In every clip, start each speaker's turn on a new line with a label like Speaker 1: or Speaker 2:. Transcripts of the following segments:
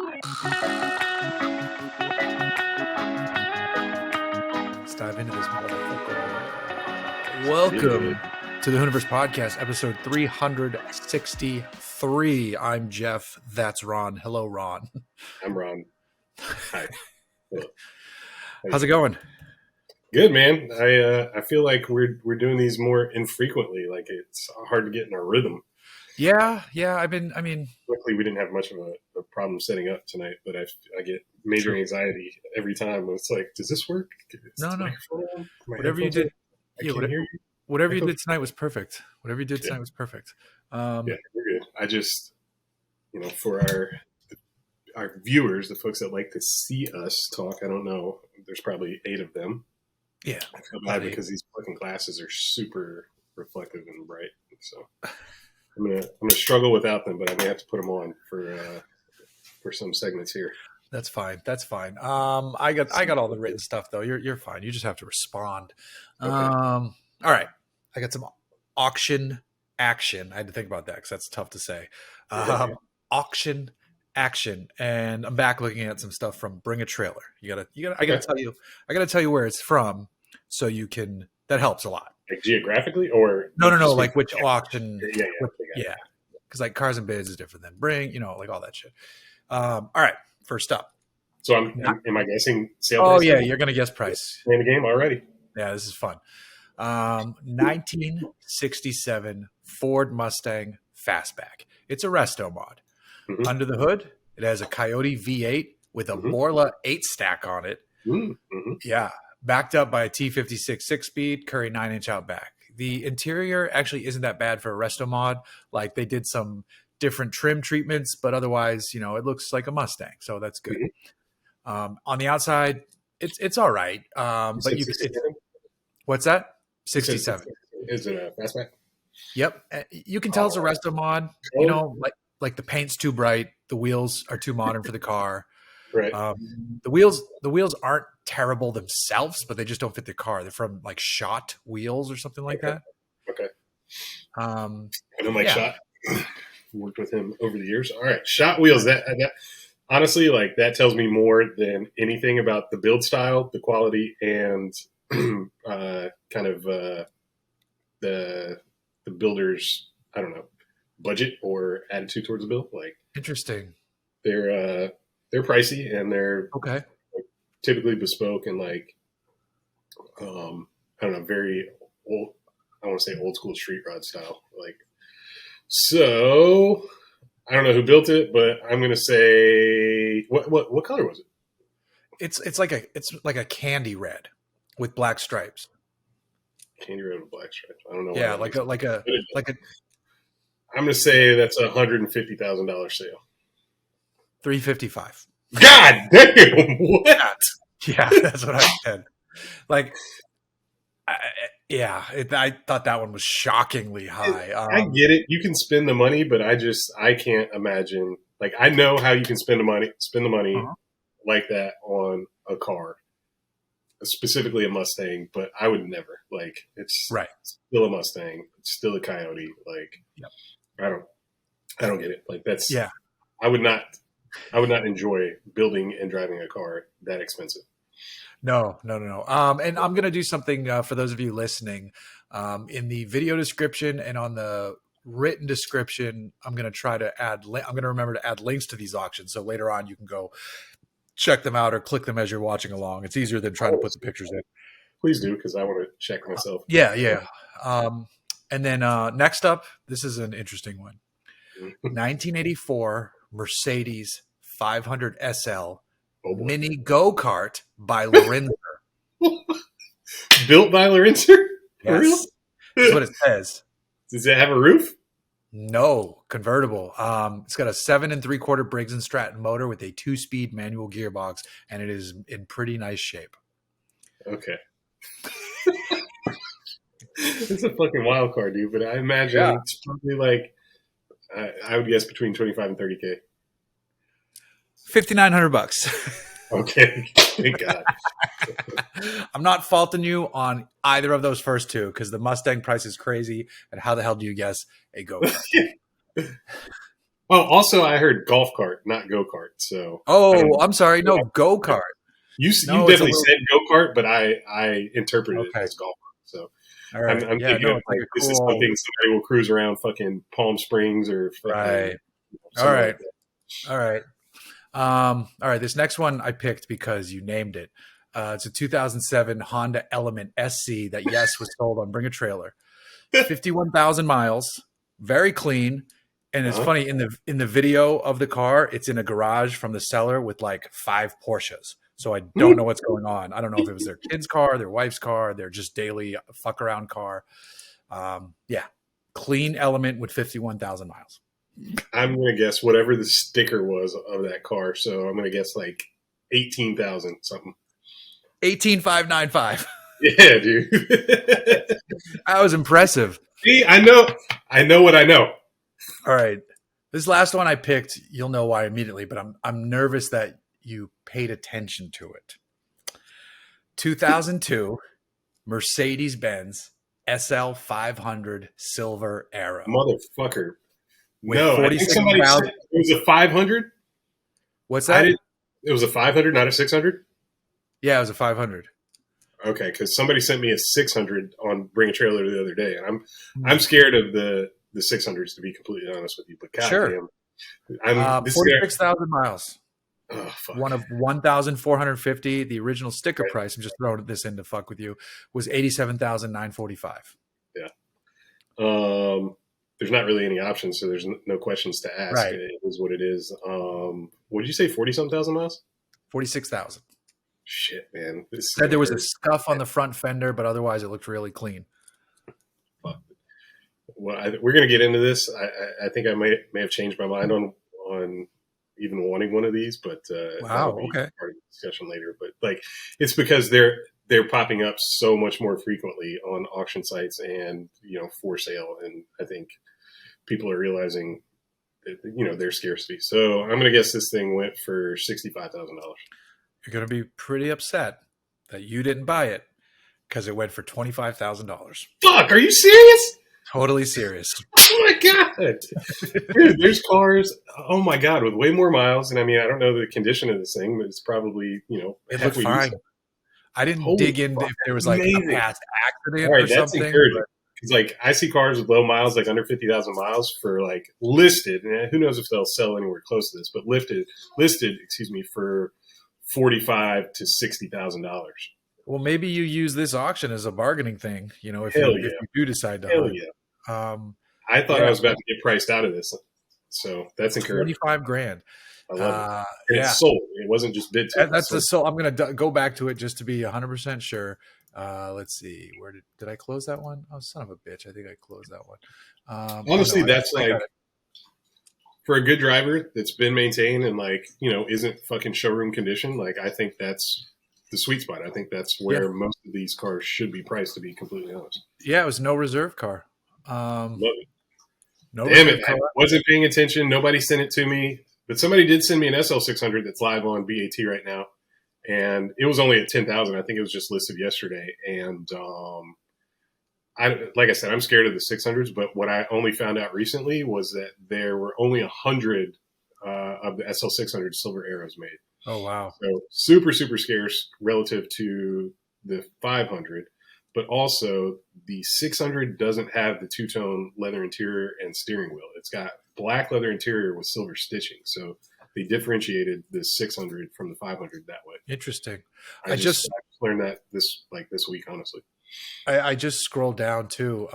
Speaker 1: Let's dive into this motherfucker. Welcome to the Hooniverse podcast, episode 363. I'm Jeff. That's Ron. Hello, Ron.
Speaker 2: I'm Ron. Hi. Hello.
Speaker 1: How's it going?
Speaker 2: Good, man. I feel like we're doing these more infrequently. Like it's hard to get in our rhythm.
Speaker 1: Yeah.
Speaker 2: Luckily, we didn't have much of a problem setting up tonight, but I get major anxiety every time. It's like, does this work?
Speaker 1: No.
Speaker 2: Whatever you did,
Speaker 1: whatever you did tonight was perfect. Yeah,
Speaker 2: we're good. I just, for our viewers, the folks that like to see us talk, I don't know. There's probably 8 of them.
Speaker 1: Yeah,
Speaker 2: I feel bad because these fucking glasses are super reflective and bright. So I'm gonna struggle without them, but I may have to put them on for some segments here.
Speaker 1: That's fine. I got all the written stuff though. You're fine. You just have to respond.
Speaker 2: Okay.
Speaker 1: All right. I got some auction action. I had to think about that because that's tough to say. Auction action, and I'm back looking at some stuff from Bring a Trailer. I gotta tell you where it's from, so you can. That helps a lot.
Speaker 2: Like geographically, or
Speaker 1: no, like which auction?
Speaker 2: Yeah.
Speaker 1: Because like Cars and Bids is different than Bring, like all that shit. All right, first up.
Speaker 2: So am I guessing sale?
Speaker 1: Oh
Speaker 2: price?
Speaker 1: yeah, you're gonna guess price.
Speaker 2: Playing the game already.
Speaker 1: Yeah, this is fun. 1967 Ford Mustang Fastback. It's a resto mod.
Speaker 2: Mm-hmm.
Speaker 1: Under the hood, it has a Coyote V8 with a Borla 8-stack on it.
Speaker 2: Mm-hmm.
Speaker 1: Yeah, backed up by a T56 6-speed Curry 9-inch out back. The interior actually isn't that bad for a resto mod. Like they did some different trim treatments, but otherwise, it looks like a Mustang, so that's good.
Speaker 2: Mm-hmm.
Speaker 1: On the outside, it's all right. But what's that? 67.
Speaker 2: Is it a fastback?
Speaker 1: Yep. You can tell it's a resto mod. Like the paint's too bright, the wheels are too modern for the car.
Speaker 2: Right.
Speaker 1: The wheels aren't terrible themselves, but they just don't fit the car. They're from like Shot wheels or something like that.
Speaker 2: Okay. I know Mike Shot. Worked with him over the years. All right, Shot wheels. That honestly, like that tells me more than anything about the build style, the quality, and kind of the builder's, I don't know, budget or attitude towards the build. Like
Speaker 1: interesting.
Speaker 2: They're pricey and they're
Speaker 1: okay.
Speaker 2: Typically bespoke and like I don't know, very old. I want to say old school street rod style. Like, so I don't know who built it, but I'm gonna say what color was it?
Speaker 1: It's like a candy red with black stripes.
Speaker 2: Candy red with black stripes. I don't know.
Speaker 1: Yeah, like a.
Speaker 2: I'm gonna say that's $150,000 sale.
Speaker 1: $355.
Speaker 2: God damn! What?
Speaker 1: Yeah, that's what I said. Like, I thought that one was shockingly high.
Speaker 2: I get it. You can spend the money, but I can't imagine. Like, I know how you can spend the money like that on a car, specifically a Mustang. But I would never. Like, it's still a Mustang. It's still a Coyote. Like, I don't get it. Like, that's I would not enjoy building and driving a car that expensive.
Speaker 1: No. And I'm going to do something for those of you listening. In the video description and on the written description, I'm going to remember to add links to these auctions. So later on, you can go check them out or click them as you're watching along. It's easier than trying to put the pictures in.
Speaker 2: Please do, because I want to check myself.
Speaker 1: Yeah. And then next up, this is an interesting one. 1984 Mercedes 500 SL mini go-kart by Lorenzer.
Speaker 2: Built by Lorenzer?
Speaker 1: Yes. That's what it says.
Speaker 2: Does it have a roof?
Speaker 1: No, convertible. It's got a 7 3/4 Briggs & Stratton motor with a 2-speed manual gearbox, and it is in pretty nice shape.
Speaker 2: Okay. It's a fucking wild card, dude, but I imagine it's probably like, I would guess between 25 and 30K.
Speaker 1: $5,900.
Speaker 2: Okay. Thank God.
Speaker 1: I'm not faulting you on either of those first two because the Mustang price is crazy. And how the hell do you guess a go-kart?
Speaker 2: Oh, also I heard golf cart, not go kart. So I don't
Speaker 1: Oh,
Speaker 2: know.
Speaker 1: I'm sorry. No, go kart.
Speaker 2: You
Speaker 1: No, it's a
Speaker 2: definitely
Speaker 1: little.
Speaker 2: said go kart, but I interpreted it
Speaker 1: Okay.
Speaker 2: as golf cart. So
Speaker 1: All
Speaker 2: I'm,
Speaker 1: right.
Speaker 2: I'm
Speaker 1: Yeah.
Speaker 2: thinking
Speaker 1: No,
Speaker 2: of
Speaker 1: it's like
Speaker 2: like
Speaker 1: a
Speaker 2: this is
Speaker 1: cool.
Speaker 2: something somebody will cruise around fucking Palm Springs or fucking
Speaker 1: Right. All
Speaker 2: somewhere
Speaker 1: right.
Speaker 2: like that.
Speaker 1: All right. All right. This next one I picked because you named it. It's a 2007 Honda Element SC that, yes, was sold on Bring a Trailer. It's 51,000 miles, very clean. And it's
Speaker 2: Uh-huh.
Speaker 1: funny in the video of the car, it's in a garage from the seller with like 5 Porsches. So I don't know what's going on. I don't know if it was their kid's car, their wife's car, their just daily fuck around car. Yeah, clean Element with 51,000 miles.
Speaker 2: I'm gonna guess whatever the sticker was of that car. So I'm gonna guess like 18,000 something.
Speaker 1: 18,595.
Speaker 2: Yeah, dude.
Speaker 1: That was impressive.
Speaker 2: See, I know what I know.
Speaker 1: All right. This last one I picked, you'll know why immediately, but I'm nervous that you paid attention to it. 2002 Mercedes-Benz SL 500 Silver Arrow
Speaker 2: Motherfucker.
Speaker 1: with
Speaker 2: No, I think somebody
Speaker 1: 46,000.
Speaker 2: said it was a 500.
Speaker 1: What's
Speaker 2: I
Speaker 1: that?
Speaker 2: did. It was a 500, not a 600.
Speaker 1: Yeah, it was a 500.
Speaker 2: Okay, because somebody sent me a 600 on Bring a Trailer the other day, and I'm
Speaker 1: Hmm.
Speaker 2: scared of the 600s to be completely honest with you. But
Speaker 1: Sure.
Speaker 2: goddamn, I'm this is
Speaker 1: 46,000 miles.
Speaker 2: gonna, oh fuck.
Speaker 1: One of 1,450. The original sticker
Speaker 2: Right.
Speaker 1: price, I'm just throwing this in to fuck with you, was 87,945.
Speaker 2: Yeah. There's not really any options, so there's no questions to ask.
Speaker 1: Right.
Speaker 2: It is what it is. What did you say? 40 some thousand miles?
Speaker 1: 46,000.
Speaker 2: Shit, man, this is
Speaker 1: Said
Speaker 2: gonna
Speaker 1: there was a
Speaker 2: hurt.
Speaker 1: scuff on the front fender, but otherwise it looked really clean.
Speaker 2: Fuck. Well, we're gonna get into this. I think I may have changed my mind on even wanting one of these, but that'll
Speaker 1: Wow.
Speaker 2: be
Speaker 1: Okay.
Speaker 2: part of the discussion later. But like, it's because they're popping up so much more frequently on auction sites and for sale, and I think people are realizing that, their scarcity. So I'm gonna guess this thing went for $65,000.
Speaker 1: You're going to be pretty upset that you didn't buy it because it went for $25,000.
Speaker 2: Fuck, are you serious?
Speaker 1: Totally serious.
Speaker 2: Oh my god, dude! There's cars. Oh my god, with way more miles. And I mean, I don't know the condition of this thing, but it's probably
Speaker 1: It looked
Speaker 2: halfway
Speaker 1: fine.
Speaker 2: decent.
Speaker 1: I didn't
Speaker 2: Holy
Speaker 1: dig in
Speaker 2: fuck,
Speaker 1: if there was
Speaker 2: that's
Speaker 1: like a
Speaker 2: amazing!
Speaker 1: past
Speaker 2: All
Speaker 1: accident or
Speaker 2: right, that's
Speaker 1: something.
Speaker 2: encouraging. Because like I see cars with low miles, like under 50,000 miles, for like listed. And who knows if they'll sell anywhere close to this, but listed, excuse me, for 45 to $60,000.
Speaker 1: Well, maybe you use this auction as a bargaining thing. If
Speaker 2: Hell
Speaker 1: if
Speaker 2: yeah,
Speaker 1: you do decide to
Speaker 2: hell
Speaker 1: hunt.
Speaker 2: yeah!
Speaker 1: Um,
Speaker 2: I thought I
Speaker 1: yeah,
Speaker 2: was about to get priced out of this, so that's encouraging.
Speaker 1: 25 grand.
Speaker 2: I love it, and it's
Speaker 1: Yeah,
Speaker 2: sold. It wasn't just bid to.
Speaker 1: that's the
Speaker 2: So
Speaker 1: so. I'm gonna go back to it just to be 100% sure. Let's see, where did I close that one? Oh, son of a bitch! I think I closed that one. Oh
Speaker 2: honestly,
Speaker 1: no,
Speaker 2: that's
Speaker 1: I
Speaker 2: like
Speaker 1: got it.
Speaker 2: for a good driver that's been maintained and like isn't fucking showroom condition. Like I think that's the sweet spot. I think that's
Speaker 1: Yeah,
Speaker 2: where most of these cars should be priced. To be completely honest,
Speaker 1: yeah, it was no reserve car. Um,
Speaker 2: love it.
Speaker 1: no
Speaker 2: Damn it,
Speaker 1: reserve
Speaker 2: I
Speaker 1: car.
Speaker 2: wasn't paying attention. Nobody sent it to me, but somebody did send me an SL600 that's live on BAT right now, and it was only at 10,000. I think it was just listed yesterday, and like I said, I'm scared of the 600s. But what I only found out recently was that there were only 100 of the SL600 Silver Arrows made.
Speaker 1: Oh wow.
Speaker 2: So super, super scarce relative to the 500, but also the 600 doesn't have the two-tone leather interior and steering wheel. It's got black leather interior with silver stitching. So they differentiated the 600 from the 500 that way.
Speaker 1: Interesting.
Speaker 2: I just learned that this week, honestly.
Speaker 1: I just scrolled down too.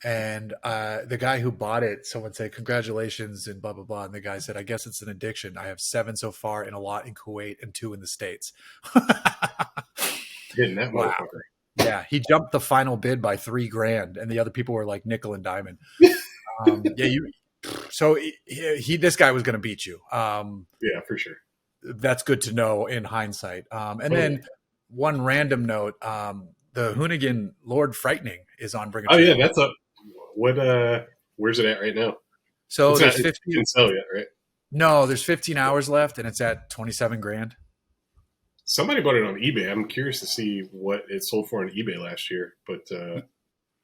Speaker 1: And the guy who bought it, someone said, "Congratulations," and blah blah blah. And the guy said, "I guess it's an addiction. I have 7 so far in a lot in Kuwait and 2 in the States."
Speaker 2: Hitting that
Speaker 1: Wow.
Speaker 2: motherfucker.
Speaker 1: Yeah, he jumped the final bid by $3,000, and the other people were like nickel and diamond. Yeah, So this guy was going to beat you.
Speaker 2: Yeah, for sure.
Speaker 1: That's good to know in hindsight. And then one random note: the Hoonigan Lord Frightening is on Bring a
Speaker 2: Oh yeah,
Speaker 1: Trailer.
Speaker 2: that's up. What? Where's it at right now?
Speaker 1: So
Speaker 2: It's
Speaker 1: there's
Speaker 2: not. It
Speaker 1: 15.
Speaker 2: didn't sell yet, right?
Speaker 1: No, there's 15 hours left, and it's at 27 grand.
Speaker 2: Somebody bought it on eBay. I'm curious to see what it sold for on eBay last year, but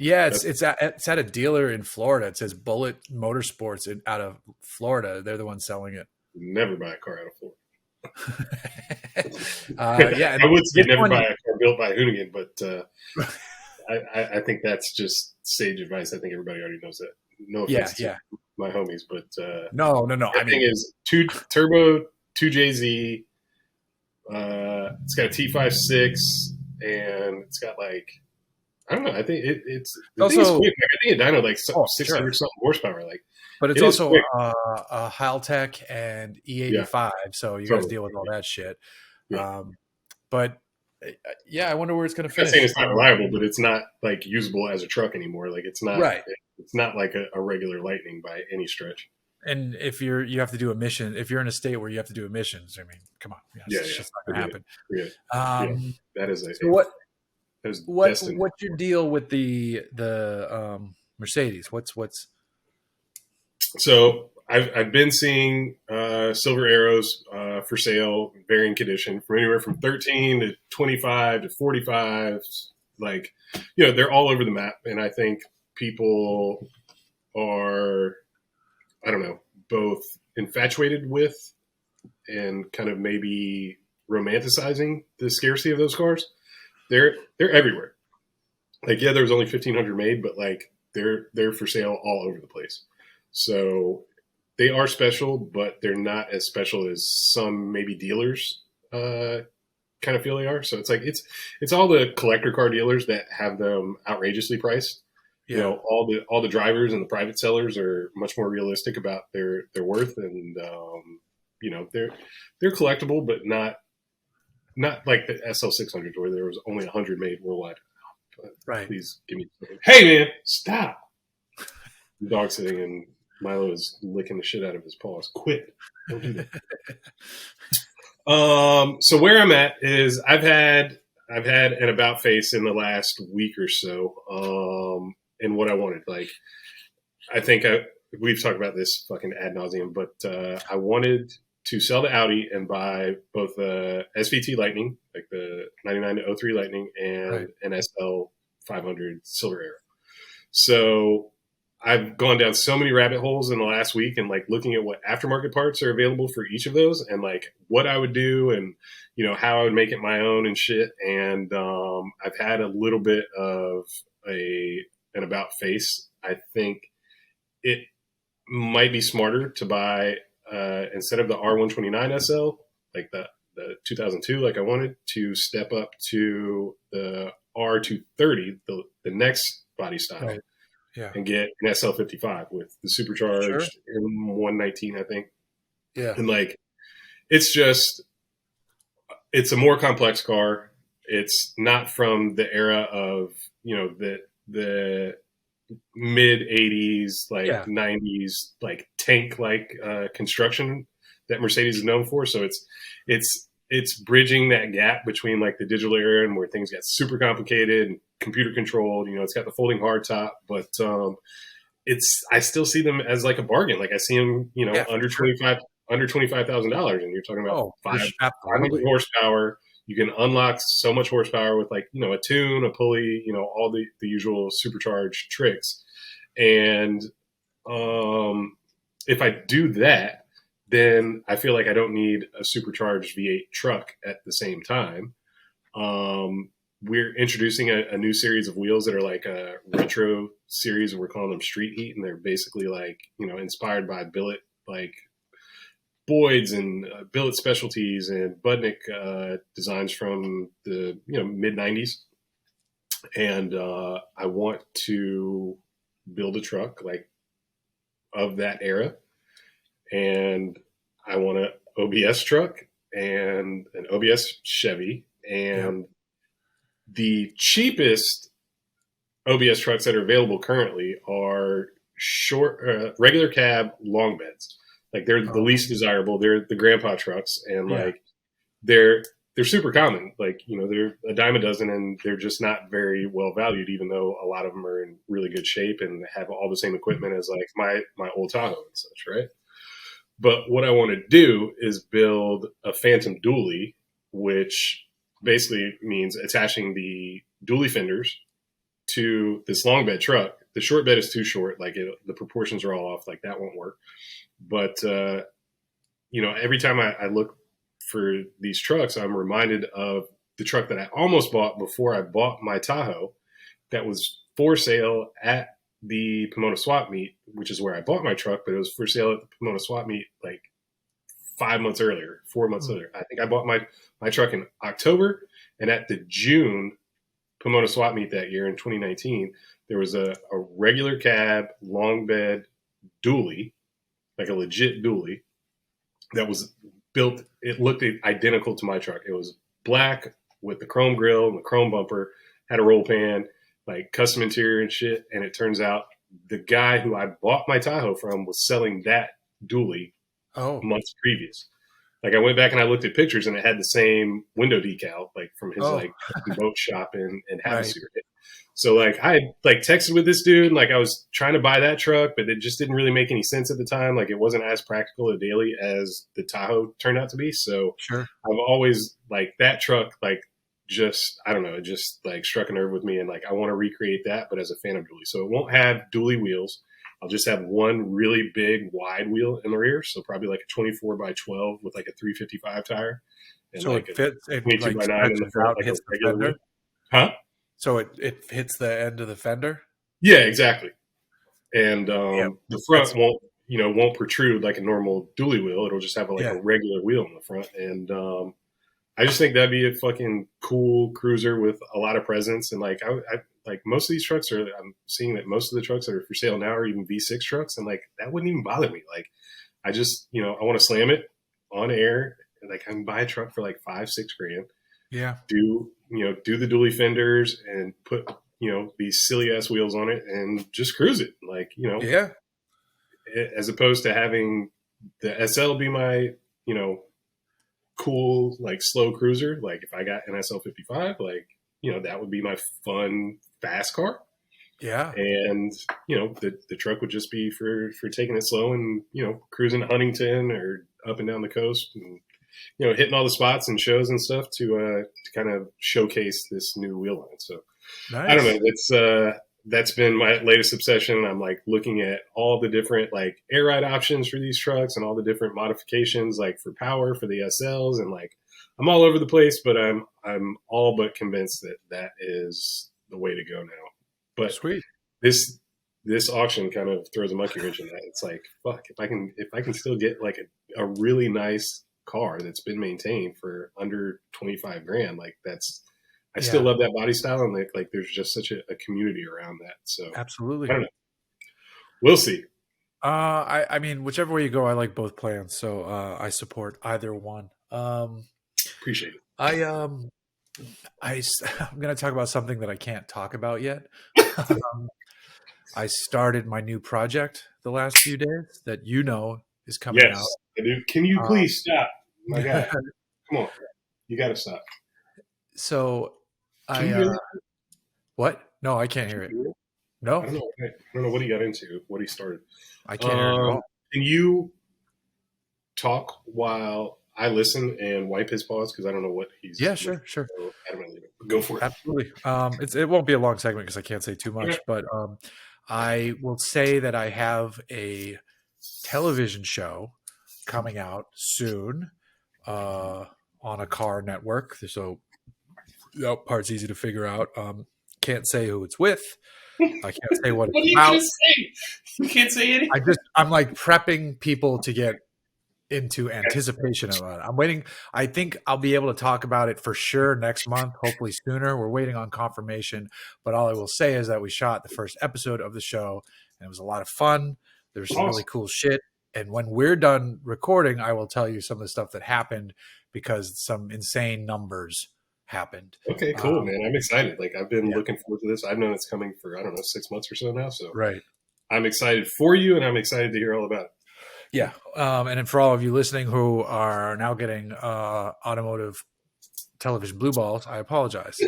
Speaker 1: Yeah,
Speaker 2: That's
Speaker 1: it's at a dealer in Florida. It says Bullet Motorsports out of Florida. They're the ones selling it.
Speaker 2: never buy a car out of Florida.
Speaker 1: Yeah,
Speaker 2: I
Speaker 1: and
Speaker 2: would say
Speaker 1: this
Speaker 2: never buy
Speaker 1: one,
Speaker 2: a car built by Hoonigan, but I think that's just sage advice. I think everybody already knows that. No
Speaker 1: yeah,
Speaker 2: offense to
Speaker 1: yeah.
Speaker 2: my homies, but
Speaker 1: No, no, no. I
Speaker 2: that thing
Speaker 1: mean,
Speaker 2: is two turbo, 2JZ. It's got a T56, and it's got like I don't know. I think it's
Speaker 1: it's
Speaker 2: the thing is
Speaker 1: also
Speaker 2: quick. Like, I think a dyno like
Speaker 1: oh,
Speaker 2: 600
Speaker 1: sure,
Speaker 2: something horsepower. Like
Speaker 1: but it's
Speaker 2: it is
Speaker 1: also
Speaker 2: quick.
Speaker 1: a Haltech and
Speaker 2: Yeah,
Speaker 1: E85, so you guys
Speaker 2: totally.
Speaker 1: deal with all that shit.
Speaker 2: Yeah.
Speaker 1: But yeah, I wonder where it's going to
Speaker 2: I'm not saying
Speaker 1: finish.
Speaker 2: it's not reliable, but it's not like usable as a truck anymore. Like
Speaker 1: Right.
Speaker 2: it's not like a regular Lightning by any stretch.
Speaker 1: And if you have to do emission, if you're in a state where you have to do emissions, I mean, come on,
Speaker 2: Yeah,
Speaker 1: it's
Speaker 2: yeah.
Speaker 1: just not going to
Speaker 2: Forget it.
Speaker 1: happen.
Speaker 2: Forget it. Yeah. That is
Speaker 1: So
Speaker 2: that was destined.
Speaker 1: what's your deal with the Mercedes? What's
Speaker 2: So I've been seeing silver arrows for sale, varying condition, from anywhere from 13 to 25 to 45. Like, they're all over the map, and I think people are, I don't know, both infatuated with and kind of maybe romanticizing the scarcity of those cars. They're everywhere. Like, yeah, there was only 1,500 made, but like they're for sale all over the place. So they are special, but they're not as special as some maybe dealers kind of feel they are. So it's like it's all the collector car dealers that have them outrageously priced.
Speaker 1: yeah,
Speaker 2: All the drivers and the private sellers are much more realistic about their worth, and they're collectible, but not like the SL600 where there was only 100 made worldwide. But
Speaker 1: right.
Speaker 2: please give me a second. Hey man, stop! The dog sitting and Milo is licking the shit out of his paws. Quit! Don't do that. So where I'm at is I've had an about face in the last week or so, and what I wanted. Like, I think we've talked about this fucking ad nauseum, but I wanted to sell the Audi and buy both the SVT Lightning, like the 99 to 03 Lightning, and
Speaker 1: Right.
Speaker 2: an SL 500 Silver Arrow. So I've gone down so many rabbit holes in the last week and like looking at what aftermarket parts are available for each of those and like what I would do and how I would make it my own and shit. And I've had a little bit of an about face. I think it might be smarter to buy instead of the R129 SL, like the 2002, like I wanted to step up to the R230, the next body style.
Speaker 1: Right. Yeah.
Speaker 2: And get an SL55 with the
Speaker 1: Sure.
Speaker 2: supercharged M119, I think.
Speaker 1: Yeah.
Speaker 2: And like, it's a more complex car. It's not from the era of, the mid 80s, like
Speaker 1: Yeah.
Speaker 2: 90s, like tank like construction that Mercedes is known for. So it's bridging that gap between like the digital era and where things got super complicated and computer controlled. It's got the folding hardtop, but I still see them as like a bargain. Like I see them,
Speaker 1: Yeah.
Speaker 2: under
Speaker 1: For sure.
Speaker 2: under $25,000, and you're talking about
Speaker 1: Oh,
Speaker 2: 500
Speaker 1: absolutely.
Speaker 2: horsepower. You can unlock so much horsepower with like a tune, a pulley, all the usual supercharged tricks. And if I do that, then I feel like I don't need a supercharged V8 truck at the same time. We're introducing a new series of wheels that are like a retro series, and we're calling them Street Heat, and they're basically like inspired by billet, like Boyd's and billet specialties and Budnick designs from the mid 90s. And I want to build a truck like of that era, and I want an OBS truck and an OBS Chevy, and
Speaker 1: Yep.
Speaker 2: the cheapest OBS trucks that are available currently are short, regular cab long beds. Like they're the
Speaker 1: Oh,
Speaker 2: least desirable. They're the grandpa trucks, and
Speaker 1: yeah.
Speaker 2: like they're super common. Like they're a dime a dozen, and they're just not very well valued. Even though a lot of them are in really good shape and have all the same equipment as like my old Tahoe and such, right? But what I want to do is build a Phantom dually, which basically means attaching the dually fenders to this long bed truck. The short bed is too short. Like the proportions are all off. Like that won't work. But every time I look for these trucks, I'm reminded of the truck that I almost bought before I bought my Tahoe. That was for sale at the Pomona swap meet, which is where I bought my truck. But it was for sale at the Pomona swap meet like 5 months earlier, 4 months earlier. I think I bought my truck in October, and at the June Pomona swap meet that year in 2019, there was a regular cab, long bed dually, like a legit dually, that was built. It looked identical to my truck. It was black with the chrome grille and the chrome bumper, had a roll pan, like custom interior and shit. And it turns out the guy who I bought my Tahoe from was selling that dually months previous. Like I went back and I looked at pictures, and it had the same window decal, like from his like boat shop in Havasu. Right. So like I like texted with this dude, and like I was trying to buy that truck, but it just didn't really make any sense at the time. Like it wasn't as practical a daily as the Tahoe turned out to be. So
Speaker 1: sure,
Speaker 2: I've always like that truck, like just I don't know, it just like struck a nerve with me, and like I want to recreate that, but as a fan of dually. So it won't have dually wheels. I'll just have one really big wide wheel in the rear, so probably like a 24 by 12 with like a 355 tire, and
Speaker 1: so
Speaker 2: like
Speaker 1: it fits. It
Speaker 2: 22
Speaker 1: like
Speaker 2: by 9 in the front, like
Speaker 1: hits
Speaker 2: a
Speaker 1: the
Speaker 2: regular
Speaker 1: fender.
Speaker 2: wheel. Huh?
Speaker 1: So it hits the end of the fender.
Speaker 2: Yeah, exactly. And the front won't protrude like a normal dually wheel. It'll just have like a regular wheel in the front, and I just think that'd be a fucking cool cruiser with a lot of presence. And like I like most of these trucks are. I'm seeing that most of the trucks that are for sale now are even V6 trucks, and like that wouldn't even bother me. Like I just I want to slam it on air. And, like I can buy a truck for like $5-6 grand.
Speaker 1: Yeah.
Speaker 2: Do the dually fenders and put these silly ass wheels on it and just cruise it. Like as opposed to having the SL be my cool like slow cruiser. Like if I got an SL55, like that would be my fun fast car.
Speaker 1: Yeah.
Speaker 2: And the truck would just be for taking it slow and cruising Huntington or up and down the coast and hitting all the spots and shows and stuff to kind of showcase this new wheel line. So nice. I don't know. That's been my latest obsession. I'm like looking at all the different like air ride options for these trucks and all the different modifications like for power for the SLs, and like I'm all over the place, but I'm all but convinced that is the way to go now. But
Speaker 1: sweet.
Speaker 2: This auction kind of throws a monkey wrench in that. It's like, fuck, if I can still get like a really nice car that's been maintained for under 25 grand, like I still love that body style, and like there's just such a community around that. So
Speaker 1: absolutely,
Speaker 2: I don't know. We'll see.
Speaker 1: I mean, whichever way you go, I like both plans, so I support either one.
Speaker 2: Appreciate it.
Speaker 1: I'm going to talk about something that I can't talk about yet. I started my new project the last few days that is coming out.
Speaker 2: I do. Can you please stop? My God, come on, you got to stop.
Speaker 1: So what? No, I can't hear it. No,
Speaker 2: I don't know what he got into, what he started.
Speaker 1: I can't hear it at all.
Speaker 2: Can you talk while I listen and wipe his paws? Because I don't know what he's.
Speaker 1: Yeah, sure.
Speaker 2: So go for it.
Speaker 1: Absolutely. It won't be a long segment because I can't say too much, but I will say that I have a television show coming out soon on a car network. So that part's easy to figure out. Can't say who it's with. I can't say what it's about.
Speaker 2: Just say? You can't say anything.
Speaker 1: I'm like prepping people to get into anticipation of it. I'm waiting. I think I'll be able to talk about it for sure next month, hopefully sooner. We're waiting on confirmation. But all I will say is that we shot the first episode of the show, and it was a lot of fun. There's some really cool shit. And when we're done recording, I will tell you some of the stuff that happened because some insane numbers happened.
Speaker 2: Okay, cool, man. I'm excited. Like I've been looking forward to this. I've known it's coming for, I don't know, 6 months or so now. So
Speaker 1: right.
Speaker 2: I'm excited for you, and I'm excited to hear all about it.
Speaker 1: Yeah. And then for all of you listening who are now getting automotive television blue balls, I apologize.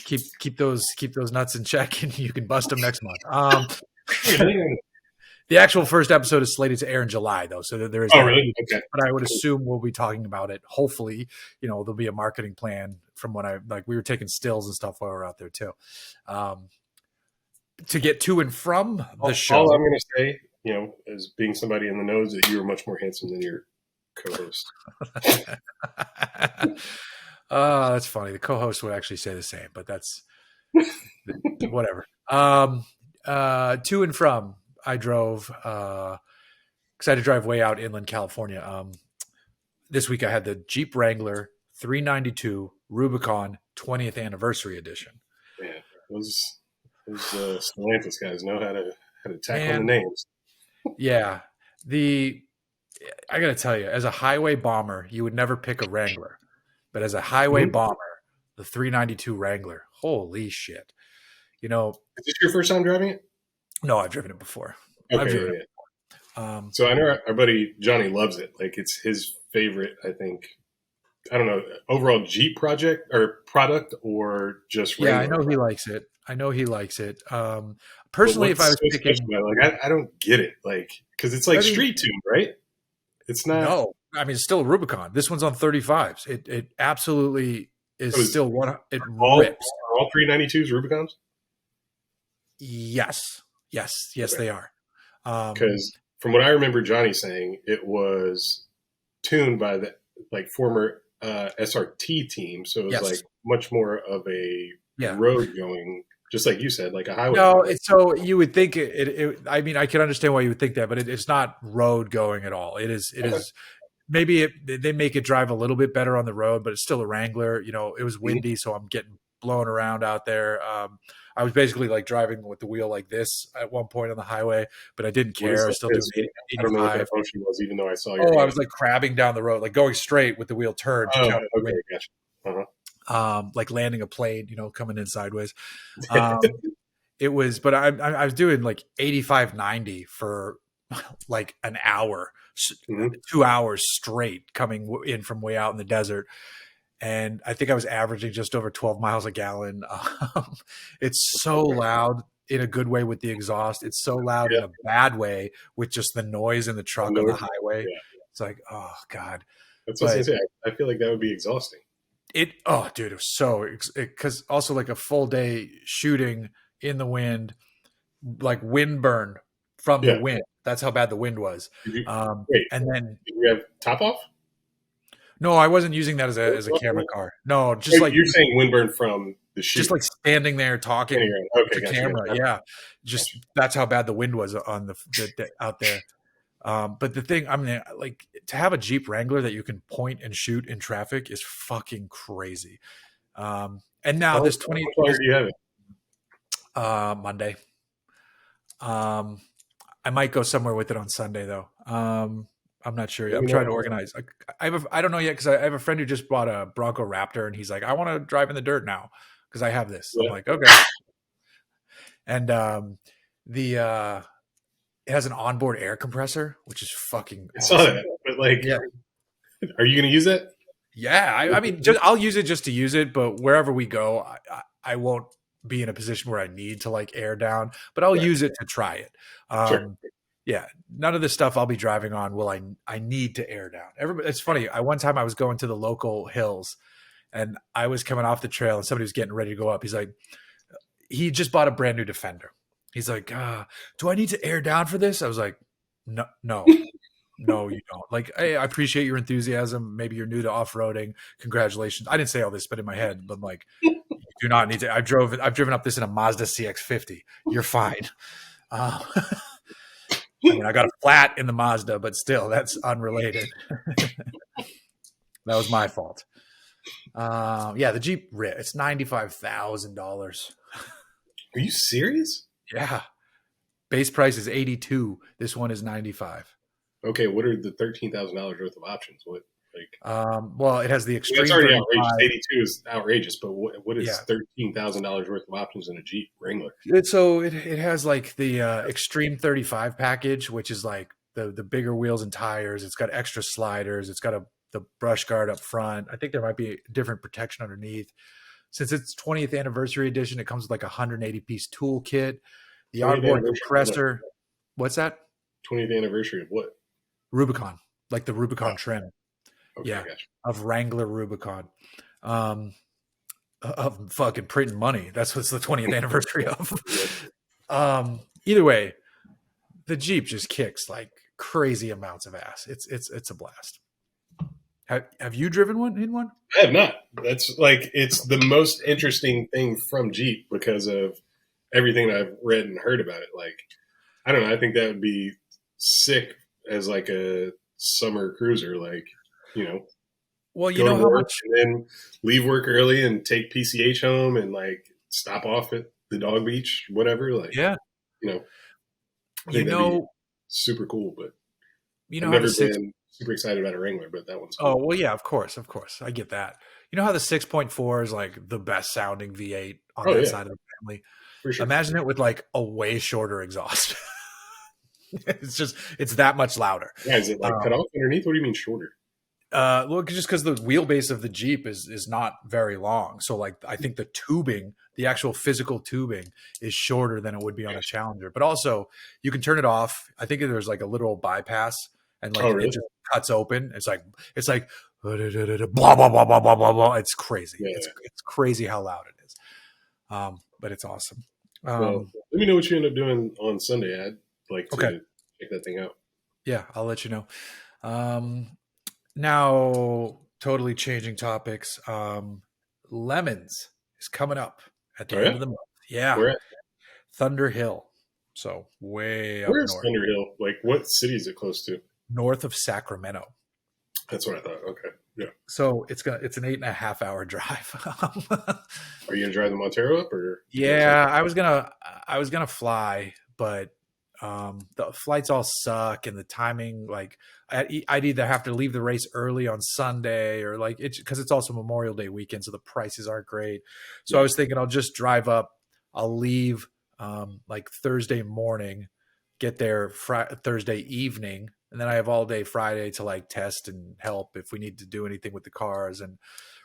Speaker 1: Keep those nuts in check, and you can bust them next month. The actual first episode is slated to air in July, though, so there is.
Speaker 2: Oh, really? Okay.
Speaker 1: But I would assume we'll be talking about it. Hopefully, there'll be a marketing plan from when we were taking stills and stuff while we were out there too. to get to and from the
Speaker 2: All I'm
Speaker 1: show.
Speaker 2: going to say, as being somebody in the knows, that you are much more handsome than your co-host.
Speaker 1: That's funny. The co-host would actually say the same, but that's whatever. To and from, I drove because I had to drive way out inland California. This week I had the Jeep Wrangler 392 Rubicon 20th anniversary edition.
Speaker 2: Man, those Stellantis guys know how to tack on the
Speaker 1: Man,
Speaker 2: names.
Speaker 1: yeah. The I gotta tell you, as a highway bomber, you would never pick a Wrangler, but as a highway
Speaker 2: Mm-hmm.
Speaker 1: bomber, the 392 Wrangler, holy shit! You know,
Speaker 2: Is this your first time driving it?
Speaker 1: no, I've driven it before. I've
Speaker 2: Okay,
Speaker 1: driven
Speaker 2: yeah,
Speaker 1: it.
Speaker 2: yeah.
Speaker 1: Um,
Speaker 2: So I know our buddy Johnny loves it. Like it's his favorite. I think I don't know overall Jeep project or product or just
Speaker 1: yeah, I
Speaker 2: Wrangler
Speaker 1: know he
Speaker 2: product.
Speaker 1: likes it. I know he likes it.
Speaker 2: But
Speaker 1: Personally, if I
Speaker 2: what's
Speaker 1: was
Speaker 2: so special
Speaker 1: picking,
Speaker 2: about it? Like I don't get it. Like because it's like
Speaker 1: I mean,
Speaker 2: street tuned, right? It's not.
Speaker 1: no, I mean, it's still a Rubicon. This one's on 35s. It absolutely
Speaker 2: So
Speaker 1: is
Speaker 2: is
Speaker 1: still one. It
Speaker 2: all
Speaker 1: rips.
Speaker 2: are all 392s Rubicons?
Speaker 1: Yes, yes, yes,
Speaker 2: Okay.
Speaker 1: they are. Um,
Speaker 2: Because from what I remember Johnny saying, it was tuned by the like former SRT team, so it was like
Speaker 1: yes,
Speaker 2: much more of a
Speaker 1: yeah.
Speaker 2: road going, just like you said, like a highway
Speaker 1: No,
Speaker 2: product.
Speaker 1: it's so you would think I mean, I can understand why you would think that, but it's not road going at all. It is. It
Speaker 2: Okay.
Speaker 1: is. Maybe they make it drive a little bit better on the road, but it's still a Wrangler. You know, it was
Speaker 2: Mhm.
Speaker 1: windy, so I'm getting blown around out there. I was basically like driving with the wheel like this at one point on the highway, but I didn't
Speaker 2: What is
Speaker 1: care. I
Speaker 2: that?
Speaker 1: was still doing
Speaker 2: I don't know what that
Speaker 1: 85.
Speaker 2: motion was, even though I saw your
Speaker 1: Oh, I was
Speaker 2: hand.
Speaker 1: like crabbing down the road, like going straight with the wheel turned to
Speaker 2: Oh,
Speaker 1: counter the
Speaker 2: okay,
Speaker 1: wind,
Speaker 2: gotcha. Uh-huh.
Speaker 1: like landing a plane, coming in sideways. Um, it was, but I was doing like 85, 90 for like an hour,
Speaker 2: Hmm.
Speaker 1: 2 hours straight coming in from way out in the desert. And I think I was averaging just over 12 miles a gallon. It's so
Speaker 2: Okay.
Speaker 1: loud in a good way with the exhaust. It's so loud
Speaker 2: Yeah,
Speaker 1: in a bad way with just the noise in the
Speaker 2: I
Speaker 1: truck on
Speaker 2: know
Speaker 1: the
Speaker 2: it.
Speaker 1: highway.
Speaker 2: Yeah,
Speaker 1: It's like, oh God.
Speaker 2: that's what I was
Speaker 1: But
Speaker 2: gonna say. I feel like that would be exhausting.
Speaker 1: oh, dude, it was so, because also like a full day shooting in the wind, like wind burn from the
Speaker 2: Yeah.
Speaker 1: wind. That's how bad the wind was.
Speaker 2: Did you wait?
Speaker 1: And then,
Speaker 2: Did you have top off?
Speaker 1: no, I wasn't using that as a camera car. No, just like
Speaker 2: You're saying windburn from the
Speaker 1: just
Speaker 2: shooting.
Speaker 1: like standing there talking
Speaker 2: Anyway, okay,
Speaker 1: to
Speaker 2: gotcha,
Speaker 1: camera.
Speaker 2: gotcha,
Speaker 1: Yeah, just
Speaker 2: gotcha.
Speaker 1: that's how bad the wind was on the out there. But the thing, I mean, like to have a Jeep Wrangler that you can point and shoot in traffic is fucking crazy. And now
Speaker 2: How
Speaker 1: this
Speaker 2: much longer do you have it?
Speaker 1: Monday, um, I might go somewhere with it on Sunday though. I'm not sure yet.
Speaker 2: Let
Speaker 1: I'm
Speaker 2: me
Speaker 1: trying
Speaker 2: know.
Speaker 1: to organize. I don't know yet because I have a friend who just bought a Bronco Raptor and he's like, I want to drive in the dirt now because I have this. I'm
Speaker 2: Yeah,
Speaker 1: like, okay. And the it has an onboard air compressor, which is fucking
Speaker 2: I saw
Speaker 1: awesome.
Speaker 2: that. But like,
Speaker 1: Yeah,
Speaker 2: are you going to use that?
Speaker 1: yeah. I mean, I'll use it just to use it, but wherever we go, I won't be in a position where I need to like air down, but I'll
Speaker 2: Right.
Speaker 1: use it to try it.
Speaker 2: Sure.
Speaker 1: Yeah, none of the stuff I'll be driving on will I need to air down. Everybody, it's funny. One time I was going to the local hills and I was coming off the trail and somebody was getting ready to go up. He's like, he just bought a brand new Defender. He's like, do I need to air down for this? I was like, no, no, no, you don't. Like, hey, I appreciate your enthusiasm. Maybe you're new to off roading. Congratulations. I didn't say all this, but in my head, but I'm like, you do not need to. I've driven up this in a Mazda CX-50. You're fine. Uh, I mean, I got a flat in the Mazda, but still, that's unrelated. That was my fault. Yeah, the Jeep it's $95,000.
Speaker 2: Are you serious?
Speaker 1: Yeah, base price is 82. This one is 95.
Speaker 2: Okay, what are the $13,000 worth of options? What like?
Speaker 1: Well, it has the
Speaker 2: That's
Speaker 1: extreme
Speaker 2: already outrageous.
Speaker 1: 35.
Speaker 2: 82 is outrageous, but what is
Speaker 1: Yeah.
Speaker 2: $13,000 worth of options in a Jeep Wrangler?
Speaker 1: It has like the extreme 35 package, which is like the bigger wheels and tires. It's got extra sliders. It's got the brush guard up front. I think there might be different protection underneath. Since it's 20th anniversary edition, it comes with like a 180 piece tool kit. The
Speaker 2: 20th
Speaker 1: onboard
Speaker 2: anniversary of what?
Speaker 1: compressor. What's that?
Speaker 2: 20th anniversary of what?
Speaker 1: Rubicon, like the
Speaker 2: Oh,
Speaker 1: Rubicon trim.
Speaker 2: okay,
Speaker 1: Yeah,
Speaker 2: gotcha.
Speaker 1: of Wrangler Rubicon. Um, of fucking printing money. That's what's the 20th anniversary of. Either way, the Jeep just kicks like crazy amounts of ass. It's a blast. Have you driven one in one?
Speaker 2: I have not. That's like it's the most interesting thing from Jeep because of everything I've read and heard about it. Like I don't know. I think that would be sick as like a summer cruiser. Like you know,
Speaker 1: Well, you
Speaker 2: go to
Speaker 1: know how
Speaker 2: work
Speaker 1: much.
Speaker 2: and then leave work early and take PCH home and like stop off at the dog beach, whatever. Like
Speaker 1: Yeah,
Speaker 2: you know, I
Speaker 1: you
Speaker 2: think that'd be
Speaker 1: know,
Speaker 2: super cool. But
Speaker 1: you
Speaker 2: I've
Speaker 1: know how the
Speaker 2: never
Speaker 1: six.
Speaker 2: been super excited about a Wrangler, but that one's
Speaker 1: Oh
Speaker 2: cool
Speaker 1: well, yeah, of course, I get that. You know how the 6.4 is like the best sounding V8 on
Speaker 2: Oh
Speaker 1: that
Speaker 2: yeah,
Speaker 1: side of the family.
Speaker 2: for sure.
Speaker 1: Imagine it with like a way shorter exhaust. It's that much louder.
Speaker 2: Yeah, is it like cut
Speaker 1: Um,
Speaker 2: off underneath? What do you mean shorter?
Speaker 1: well, just because the wheelbase of the Jeep is not very long, so like I think the tubing, the actual physical tubing, is shorter than it would be on a
Speaker 2: Gotcha.
Speaker 1: Challenger. But also, you can turn it off. I think there's like a literal bypass, and
Speaker 2: Oh
Speaker 1: like it
Speaker 2: really?
Speaker 1: just cuts open. It's like blah blah blah blah blah blah blah. It's crazy.
Speaker 2: Yeah.
Speaker 1: It's crazy how loud it is. But it's awesome.
Speaker 2: Well,
Speaker 1: Um,
Speaker 2: let me know what you end up doing on Sunday. I'd like
Speaker 1: okay,
Speaker 2: to check that thing out.
Speaker 1: yeah, I'll let you know. Um, Now, totally changing topics. Lemons is coming up at
Speaker 2: Oh
Speaker 1: the end
Speaker 2: yeah,
Speaker 1: of the month. Yeah,
Speaker 2: where at?
Speaker 1: Thunder Hill. So way up
Speaker 2: Where's
Speaker 1: north,
Speaker 2: Thunder Hill? Like, what city is it close to?
Speaker 1: north of Sacramento.
Speaker 2: That's what I thought. Okay, yeah.
Speaker 1: So it's an 8.5 hour drive.
Speaker 2: Are you gonna drive the Montero up, or you doing something?
Speaker 1: Yeah, I was gonna fly, but the flights all suck and the timing. Like I'd either have to leave the race early on Sunday or like it's because it's also Memorial Day weekend, so the prices aren't great. So I
Speaker 2: Yeah,
Speaker 1: was thinking I'll just drive up. I'll leave like Thursday morning, get there Thursday evening, and then I have all day Friday to like test and help if we need to do anything with the cars and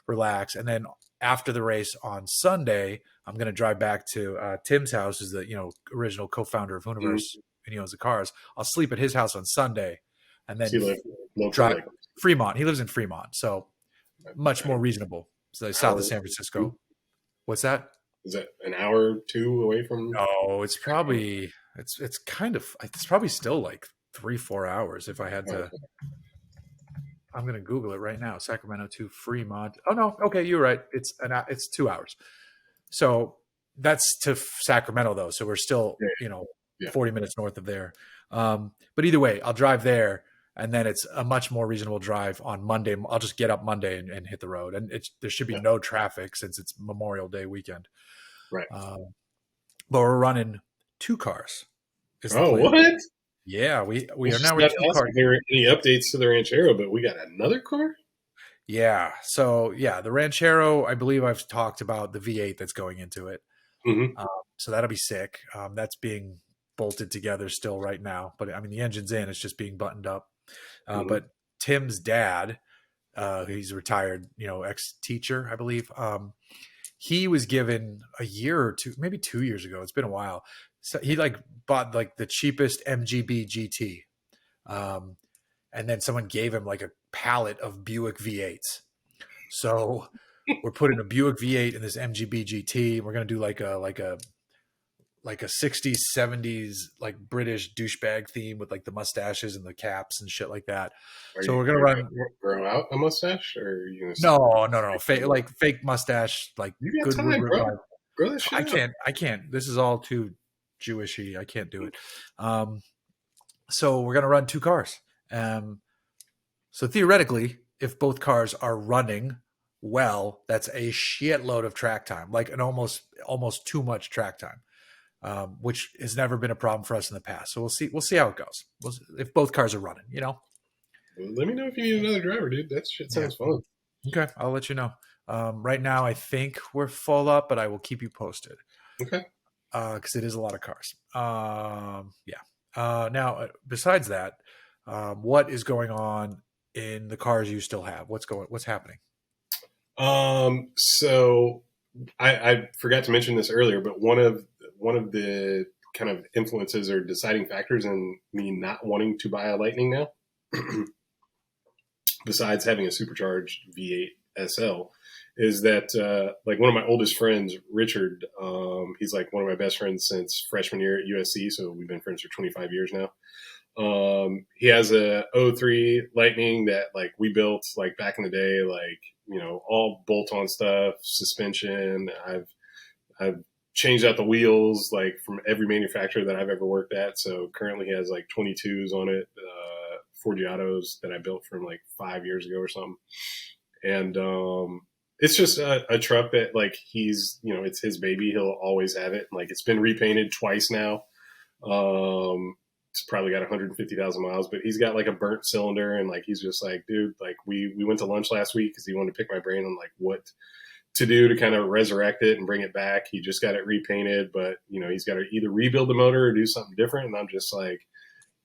Speaker 1: relax. And then after the race on Sunday, I'm going to drive back to Tim's house, who's the original co-founder of
Speaker 2: mm-hmm.
Speaker 1: Hooniverse, and he owns the cars. I'll sleep at his house on Sunday, and then
Speaker 2: See, like local,
Speaker 1: drive
Speaker 2: like
Speaker 1: Fremont. He lives in Fremont, so much more
Speaker 2: an
Speaker 1: reasonable. So south of
Speaker 2: hour,
Speaker 1: San
Speaker 2: two?
Speaker 1: Francisco. What's that?
Speaker 2: Is that an hour or two away from?
Speaker 1: No, it's
Speaker 2: Sacramento?
Speaker 1: probably it's probably still like 3-4 hours if I had
Speaker 2: Oh,
Speaker 1: to.
Speaker 2: okay.
Speaker 1: I'm gonna Google it right now. Sacramento to Fremont. Oh no, okay, you're right. It's 2 hours. So that's to Sacramento though. So we're still,
Speaker 2: Yeah, yeah,
Speaker 1: 40 minutes north of there. But either way, I'll drive there and then it's a much more reasonable drive on Monday. I'll just get up Monday and hit the road and there should be
Speaker 2: yeah.
Speaker 1: no traffic since it's Memorial Day weekend.
Speaker 2: Right.
Speaker 1: But we're running two cars is the
Speaker 2: Oh,
Speaker 1: plan.
Speaker 2: what?
Speaker 1: Yeah,
Speaker 2: I
Speaker 1: we
Speaker 2: was
Speaker 1: are
Speaker 2: just
Speaker 1: now we're
Speaker 2: about
Speaker 1: two
Speaker 2: to ask
Speaker 1: cars.
Speaker 2: if there were any updates to the Ranchero, but we got another car.
Speaker 1: Yeah. So yeah, the Ranchero, I believe I've talked about the V8 that's going into it.
Speaker 2: Mm-hmm.
Speaker 1: Um, so that'll be sick. That's being bolted together still right now, but I mean the engine's in; it's just being buttoned up.
Speaker 2: Mm-hmm.
Speaker 1: But Tim's dad, he's a retired, ex teacher, I believe. He was given a year or two, maybe 2 years ago. It's been a while. So he like bought like the cheapest MGB GT, um, and then someone gave him like a pallet of Buick V8s. So we're putting a Buick V8 in this MGB GT. We're gonna do like a 60s 70s like British douchebag theme with like the mustaches and the caps and shit like that. So we're
Speaker 2: Are
Speaker 1: gonna
Speaker 2: you
Speaker 1: run.
Speaker 2: gonna grow out a mustache, or are you gonna
Speaker 1: No, no, no, no.
Speaker 2: stick to
Speaker 1: Fake,
Speaker 2: it?
Speaker 1: like fake mustache, like
Speaker 2: You got
Speaker 1: good
Speaker 2: time,
Speaker 1: Woodward.
Speaker 2: bro. Grow that shit out.
Speaker 1: I can't. This is all too Jewishy. I can't do it. Um, so we're gonna run two cars. So theoretically, if both cars are running well, that's a shitload of track time, like an almost too much track time, which has never been a problem for us in the past. So we'll see how it goes. If both cars are running,
Speaker 2: Let me know if you need another driver, dude. That shit
Speaker 1: Yeah.
Speaker 2: sounds fun.
Speaker 1: Okay, I'll let you know. Right now, I think we're full up, but I will keep you posted
Speaker 2: Okay.
Speaker 1: because it is a lot of cars. Yeah. Now, besides that, what is going on in the cars you still have? What's happening?
Speaker 2: So I forgot to mention this earlier, but one of the kind of influences or deciding factors in me not wanting to buy a Lightning now, besides having a supercharged V8 SL, is that like one of my oldest friends, Richard, he's like one of my best friends since freshman year at USC. So we've been friends for 25 years now. He has a '03 Lightning that like we built like back in the day, like, you know, all bolt on stuff, suspension. I've changed out the wheels like from every manufacturer that I've ever worked at. So currently he has like 22s on it, Forgiatos that I built from like 5 years ago or something. And it's just a truck that like he's, you know, it's his baby. He'll always have it. Like it's been repainted twice now. It's probably got 150,000 miles, but he's got like a burnt cylinder, and like he's just like, dude, like we went to lunch last week because he wanted to pick my brain on like what to do to kind of resurrect it and bring it back. He just got it repainted, but you know he's got to either rebuild the motor or do something different. And I'm just like,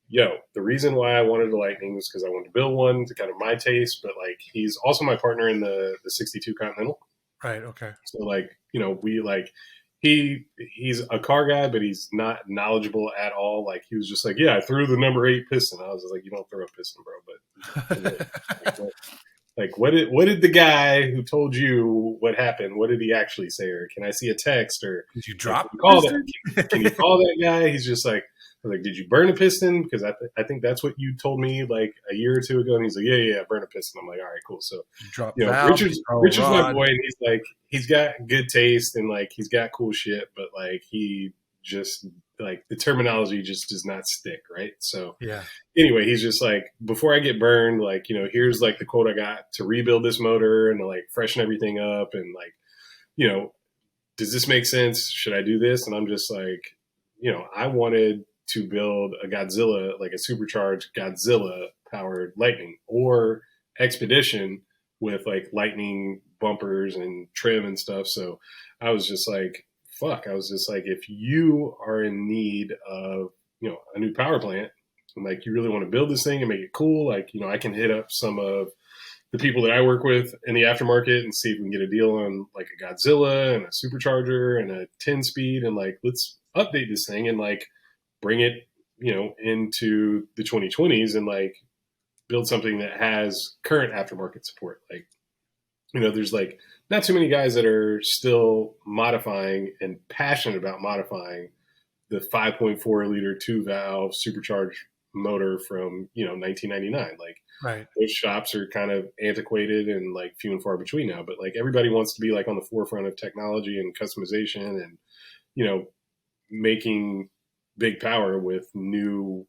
Speaker 2: yo, the reason why I wanted a Lightning was because I wanted to build one to kind of my taste, but like he's also my partner in the '62 Continental.
Speaker 1: Right. Okay.
Speaker 2: So like, you know, we like he's a car guy, but he's not knowledgeable at all. Like he was just like, yeah, I threw the number 8 piston. I was just like, you don't throw a piston, bro. But like, what did the guy who told you what happened? What did he actually say? Or can I see a text? Or
Speaker 1: Did you
Speaker 2: like,
Speaker 1: drop
Speaker 2: can you call
Speaker 1: piston?
Speaker 2: that? Can you call that guy? He's just like, I was like, did you burn a piston? Because I think that's what you told me like a year or two ago. And he's like, yeah, burn a piston. I'm like, all right, cool. So
Speaker 1: You drop
Speaker 2: you know,
Speaker 1: valve? Did you throw a
Speaker 2: Richard's my
Speaker 1: rod?
Speaker 2: boy, and he's like, he's got good taste and like he's got cool shit, but like he just like the terminology just does not stick, right? So
Speaker 1: Yeah.
Speaker 2: anyway, he's just like, before I get burned, like, you know, here's like the quote I got to rebuild this motor and to like freshen everything up, and like, you know, does this make sense? Should I do this? And I'm just like, you know, I wanted to build a Godzilla, like a supercharged Godzilla powered Lightning or Expedition with like Lightning bumpers and trim and stuff. So I was just like, fuck, I was just like, if you are in need of, you know, a new power plant and like you really want to build this thing and make it cool, like, you know, I can hit up some of the people that I work with in the aftermarket and see if we can get a deal on like a Godzilla and a supercharger and a 10 speed, and like, let's update this thing and like bring it, you know, into the 2020s and like build something that has current aftermarket support. Like, you know, there's like not too many guys that are still modifying and passionate about modifying the 5.4 liter 2 valve supercharged motor from, you know, 1999. Like
Speaker 1: Right.
Speaker 2: those shops are kind of antiquated and like few and far between now, but like everybody wants to be like on the forefront of technology and customization and, you know, making big power with new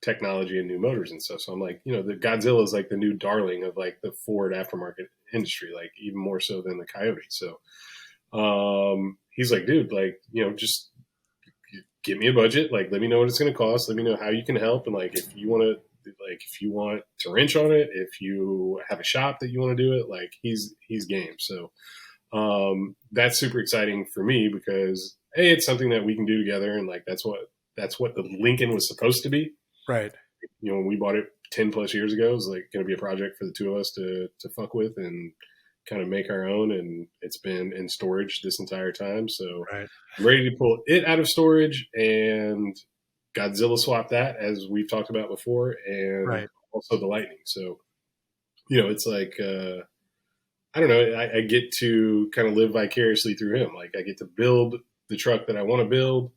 Speaker 2: technology and new motors and stuff. So I'm like, you know, the Godzilla is like the new darling of like the Ford aftermarket industry, like even more so than the Coyote. So he's like, dude, like, you know, just give me a budget. Like, let me know what it's going to cost. Let me know how you can help. And like, if you want to, like, if you want to wrench on it, if you have a shop that you want to do it, like he's game. So that's super exciting for me because hey, it's something that we can do together. And like, that's what the Lincoln was supposed to be.
Speaker 1: Right.
Speaker 2: You know, when we bought it 10 plus years ago, it was like going to be a project for the two of us to fuck with and kind of make our own. And it's been in storage this entire time. So
Speaker 1: Right.
Speaker 2: I'm ready to pull it out of storage and Godzilla swap that, as we've talked about before, and
Speaker 1: Right.
Speaker 2: also the Lightning. So, you know, it's like, I don't know, I get to kind of live vicariously through him. Like I get to build the truck that I want to build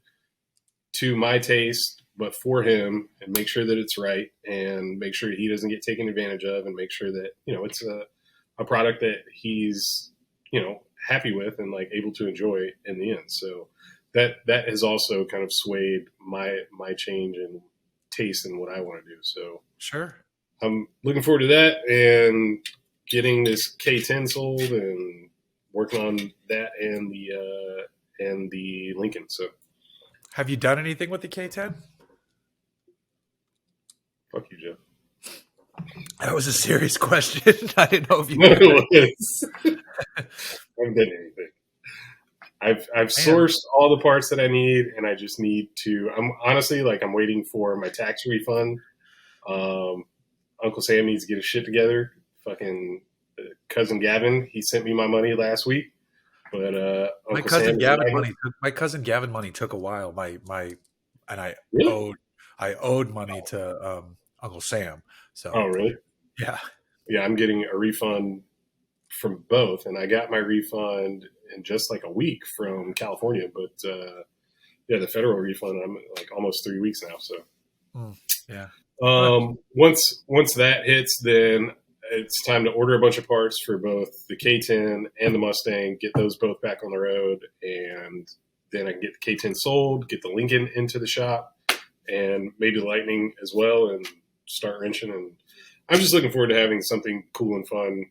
Speaker 2: to my taste, but for him, and make sure that it's right and make sure he doesn't get taken advantage of, and make sure that, you know, it's a product that he's, you know, happy with and like able to enjoy in the end. So that has also kind of swayed my change in taste and what I want to do. So
Speaker 1: Sure.
Speaker 2: I'm looking forward to that and getting this K10 sold and working on that and the Lincoln. So
Speaker 1: Have you done anything with the K10?
Speaker 2: fuck you, Joe.
Speaker 1: That was a serious question. I didn't know if you.
Speaker 2: No, it's, I haven't done anything. I've sourced all the parts that I need, and I just need to. I'm honestly like I'm waiting for my tax refund. Uncle Sam needs to get his shit together. Fucking cousin Gavin, he sent me my money last week, but
Speaker 1: My
Speaker 2: Uncle
Speaker 1: cousin
Speaker 2: Sam,
Speaker 1: Gavin money. My cousin Gavin money took a while. And I
Speaker 2: really?
Speaker 1: owed money to Uncle Sam. So
Speaker 2: Oh, really?
Speaker 1: yeah.
Speaker 2: Yeah, I'm getting a refund from both, and I got my refund in just like a week from California. But yeah, the federal refund, I'm like almost 3 weeks now. So
Speaker 1: Mm, yeah. Well,
Speaker 2: once that hits, then it's time to order a bunch of parts for both the K10 and the Mustang, get those both back on the road, and then I can get the K10 sold, get the Lincoln into the shop, and maybe the Lightning as well, and start wrenching. And I'm just looking forward to having something cool and fun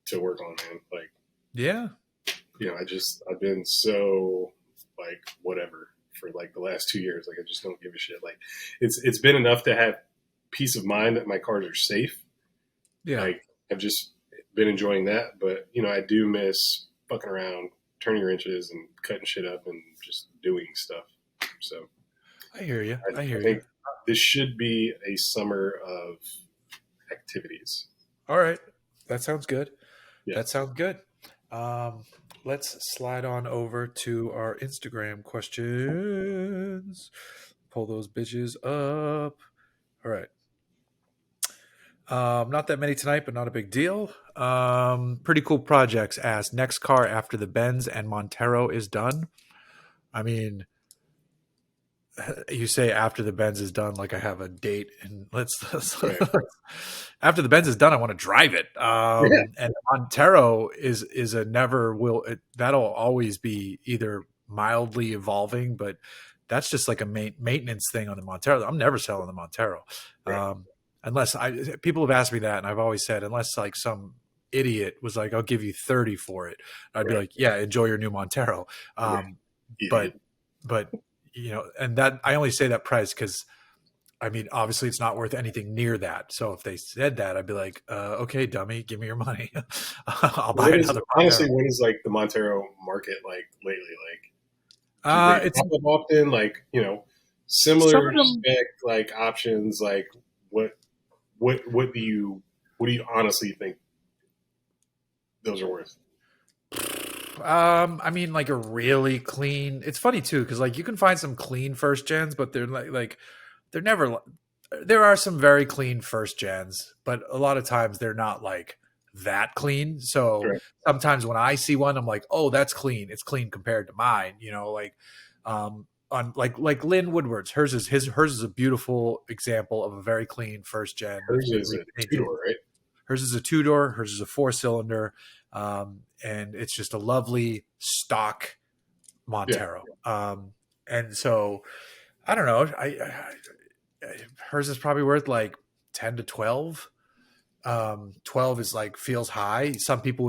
Speaker 2: to work on, man. Like,
Speaker 1: yeah.
Speaker 2: I've been so like whatever for like the last 2 years. Like, I just don't give a shit. Like, it's been enough to have peace of mind that my cars are safe.
Speaker 1: Yeah.
Speaker 2: Like, I've just been enjoying that, but I do miss fucking around, turning wrenches and cutting shit up and just doing stuff. So
Speaker 1: I hear you. I hear
Speaker 2: I
Speaker 1: you.
Speaker 2: think this should be a summer of activities.
Speaker 1: All right. That sounds good.
Speaker 2: Yeah.
Speaker 1: That sounds good. Um, let's slide on over to our Instagram questions. Pull those bitches up. All right. Not that many tonight, but not a big deal. Pretty cool projects. Asked next car after the Benz and Montero is done. I mean, you say after the Benz is done, like I have a date, and
Speaker 2: Right.
Speaker 1: after the Benz is done, I want to drive it.
Speaker 2: Yeah.
Speaker 1: And Montero is a never will. That'll always be either mildly evolving, but that's just like a maintenance thing on the Montero. I'm never selling the Montero,
Speaker 2: Right.
Speaker 1: unless people have asked me that, and I've always said unless like some idiot was like, "I'll give you 30 for it," I'd be
Speaker 2: Right.
Speaker 1: like, "Yeah, enjoy your new Montero."
Speaker 2: Right.
Speaker 1: But
Speaker 2: Idiot.
Speaker 1: but and that I only say that price because I mean, obviously, it's not worth anything near that. So if they said that, I'd be like, okay, dummy, give me your money. I'll buy another
Speaker 2: Honestly,
Speaker 1: Montero.
Speaker 2: what is like the Montero market like lately? Like, do they
Speaker 1: It's
Speaker 2: pop up often? Like,
Speaker 1: some
Speaker 2: similar
Speaker 1: of them.
Speaker 2: spec like options. Like, what what do you honestly think those are worth?
Speaker 1: I mean, like a really clean. It's funny too because like you can find some clean first gens, but they're like they're never. There are some very clean first gens, but a lot of times they're not like that clean. So
Speaker 2: Right.
Speaker 1: sometimes when I see one, I'm like, oh, that's clean. It's clean compared to mine. On like Lynn Woodward's. Hers is a beautiful example of a very clean first gen that's
Speaker 2: Hers
Speaker 1: been
Speaker 2: is a two
Speaker 1: repainted.
Speaker 2: door, right?
Speaker 1: Hers is a 2 door. Hers is a 4 cylinder, and it's just a lovely stock
Speaker 2: Yeah.
Speaker 1: Montero. And so I don't know. Hers is probably worth like 10 to 12. 12 is like feels high. Some people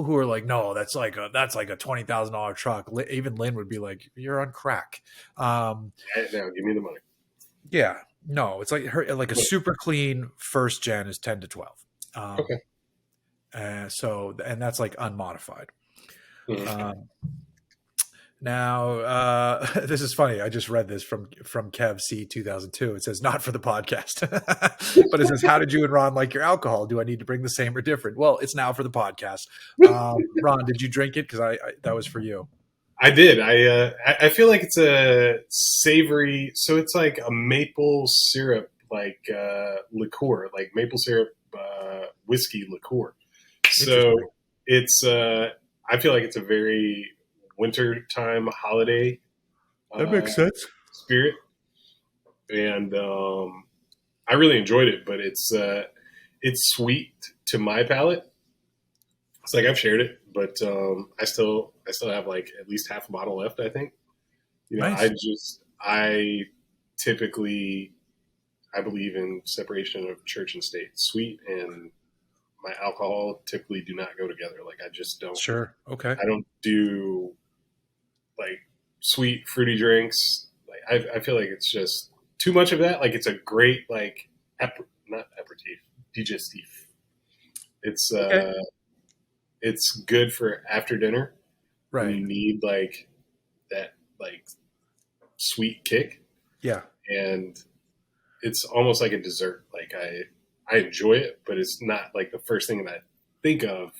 Speaker 1: who are like, no, that's like a $20,000 truck. Even Lynn would be like, you're on crack.
Speaker 2: Now, give me the money.
Speaker 1: Yeah, no, it's like a
Speaker 2: Yeah.
Speaker 1: super clean first gen is 10 to 12. Um,
Speaker 2: Okay.
Speaker 1: and that's like unmodified.
Speaker 2: Mhm.
Speaker 1: Um, Now, this is funny. I just read this from Kev C 2002. It says not for the podcast, but it says, "How did you and Ron like your alcohol? Do I need to bring the same or different?" Well, it's now for the podcast. Ron, did you drink it? Because I that was for you.
Speaker 2: I did. I feel like it's a savory. So it's like a maple syrup, like liqueur, like maple syrup whiskey liqueur. So
Speaker 1: Interesting.
Speaker 2: it's. I feel like it's a very wintertime holiday
Speaker 1: That
Speaker 2: uh,
Speaker 1: makes sense.
Speaker 2: spirit, and I really enjoyed it. But it's sweet to my palate. It's like I've shared it, but I still have like at least half a bottle left. I think.
Speaker 1: Nice.
Speaker 2: I typically I believe in separation of church and state. Sweet and my alcohol typically do not go together. Like, I just don't.
Speaker 1: Sure. Okay.
Speaker 2: I don't do like sweet fruity drinks. Like, I feel like it's just too much of that. Like, it's a great like not aperitif, digestif. It's
Speaker 1: Okay.
Speaker 2: it's good for after dinner when
Speaker 1: Right.
Speaker 2: you need like that like sweet kick,
Speaker 1: Yeah.
Speaker 2: and it's almost like a dessert. Like, I enjoy it, but it's not like the first thing that I think of